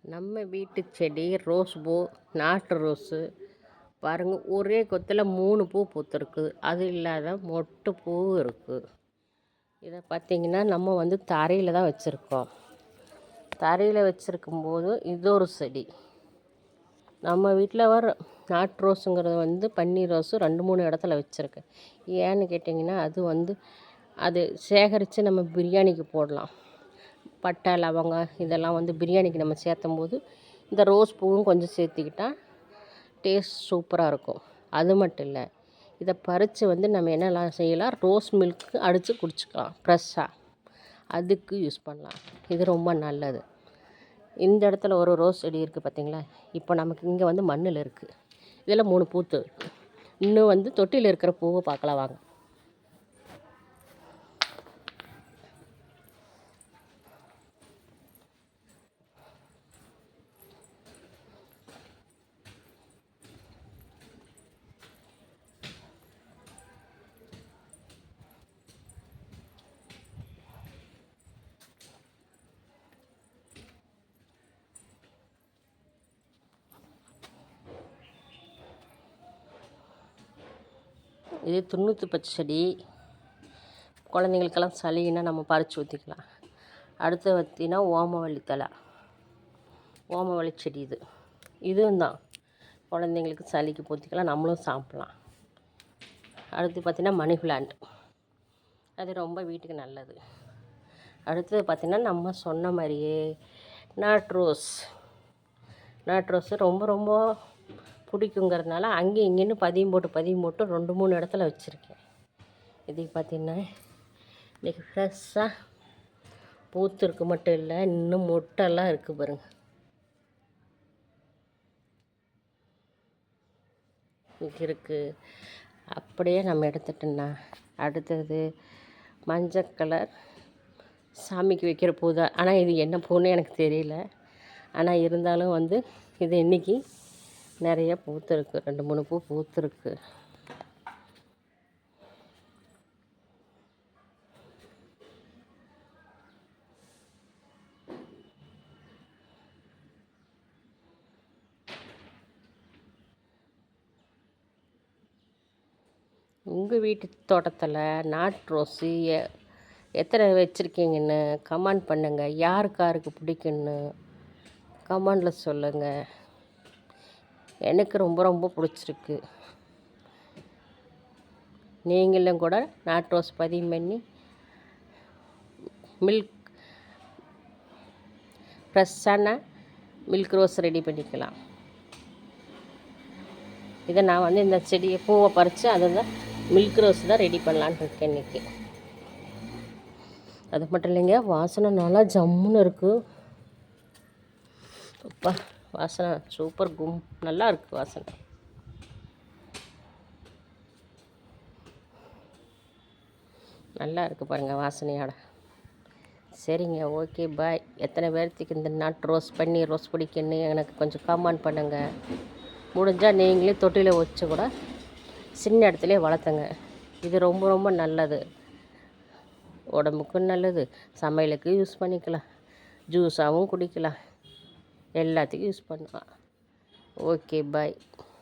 நம்ம வீட்டு செடி ரோஸ் பூ, நாட்டு ரோஸு பாருங்கள், ஒரே கொத்தில் 3 பூ பூத்துருக்கு. அது இல்லாத மொட்டு பூ இருக்குது. இதை பார்த்திங்கன்னா நம்ம வந்து தரையில் தான் வச்சுருக்கோம். தரையில் வச்சுருக்கும்போது இது ஒரு செடி. நம்ம வீட்டில் வர நாட்டு ரோஸுங்கிறது வந்து பன்னீர் ரோஸு 2-3 இடத்துல வச்சுருக்கேன். ஏன்னு கேட்டிங்கன்னா அது சேகரித்து நம்ம பிரியாணிக்கு போடலாம். பட்டை, லவங்கம் இதெல்லாம் வந்து பிரியாணிக்கு நம்ம சேர்த்தும் போது இந்த ரோஸ் பூவும் கொஞ்சம் சேர்த்துக்கிட்டால் டேஸ்ட் சூப்பராக இருக்கும். அது மட்டும் இல்லை, இதை பறித்து வந்து நம்ம என்னெல்லாம் செய்யலாம், ரோஸ் மில்க்கு அடித்து குடிச்சிக்கலாம் ஃப்ரெஷ்ஷாக. அதுக்கு யூஸ் பண்ணலாம். இது ரொம்ப நல்லது. இந்த இடத்துல ஒரு ரோஸ் செடி இருக்குது பார்த்திங்களா. இப்போ நமக்கு இங்கே வந்து மண்ணில் இருக்குது. இதில் 3 பூத்து இருக்குது. இன்னும் வந்து தொட்டியில் இருக்கிற பூவை பார்க்கலாம் வாங்க. இது துண்ணூற்று பச்சை செடி. குழந்தைங்களுக்கெல்லாம் சளின்னா நம்ம பறித்து ஊற்றிக்கலாம். அடுத்து பார்த்திங்கன்னா ஓமவல்லி தழை, ஓமவல்லி செடி. இதுவும் தான் குழந்தைங்களுக்கு சளிக்கு ஊற்றிக்கலாம், நம்மளும் சாப்பிட்லாம். அடுத்து பார்த்திங்கன்னா மணி பிளான்ட், அது ரொம்ப வீட்டுக்கு நல்லது. அடுத்தது பார்த்திங்கன்னா நம்ம சொன்ன மாதிரியே நாட்டு ரோஸ் ரொம்ப ரொம்ப பிடிக்குங்கிறதுனால அங்கே இங்கேன்னு பதியம் போட்டு 2-3 இடத்துல வச்சுருக்கேன். இது பார்த்திங்கன்னா இன்றைக்கி ஃப்ரெஷ்ஷாக பூத்துருக்கு மட்டும் இல்லை, இன்னும் மொட்டெல்லாம் இருக்குது பாருங்கள். இருக்குது. அப்படியே நம்ம எடுத்துட்டோன்னா அடுத்தது மஞ்சள் கலர் சாமிக்கு வைக்கிற பூ தான். ஆனால் இது என்ன பூன்னு எனக்கு தெரியல. ஆனால் இருந்தாலும் வந்து இது இன்றைக்கி நிறைய பூத்துருக்கு. 2-3 பூ பூத்துருக்கு. உங்கள் வீட்டு தோட்டத்தில் நாட்டு ரோஸு எத்தனை வச்சுருக்கீங்கன்னு கமெண்ட் பண்ணுங்கள். யாருக்கு பிடிக்குன்னு கமெண்டில் சொல்லுங்கள். எனக்கு ரொம்ப ரொம்ப பிடிச்சிருக்கு. நீங்களும் கூட நாட்டு ரோஸ் பதியம் பண்ணி ஃப்ரெஷ்ஷான மில்க் ரோஸ் ரெடி பண்ணிக்கலாம். இதை நான் வந்து இந்த செடியை பூவை பறித்து அதை தான் மில்க் ரோஸ் தான் ரெடி பண்ணலான்னு இருக்கேன் இன்றைக்கி. அது மட்டும் இல்லைங்க, வாசனை நல்லா ஜம்முன்னு இருக்குது. அப்பா, வாசனை சூப்பர் நல்லா இருக்குது வாசனை. நல்லா இருக்குது பாருங்கள் வாசனையோட. சரிங்க, ஓகே, பாய். எத்தனை பேர்த்துக்கு இந்த நாட்டு ரோஸ் பன்னீர் ரோஸ் பிடிக்குன்னு எனக்கு கொஞ்சம் கமெண்ட் பண்ணுங்கள். முடிஞ்சால் நீங்களே தொட்டியில் வச்சு கூட சின்ன இடத்துலையே வளர்த்துங்க. இது ரொம்ப ரொம்ப நல்லது, உடம்புக்கும் நல்லது, சமையலுக்கு யூஸ் பண்ணிக்கலாம், ஜூஸாகவும் குடிக்கலாம், எல்லாத்துக்கும் யூஸ் பண்ணலாம். ஓகே, பாய்.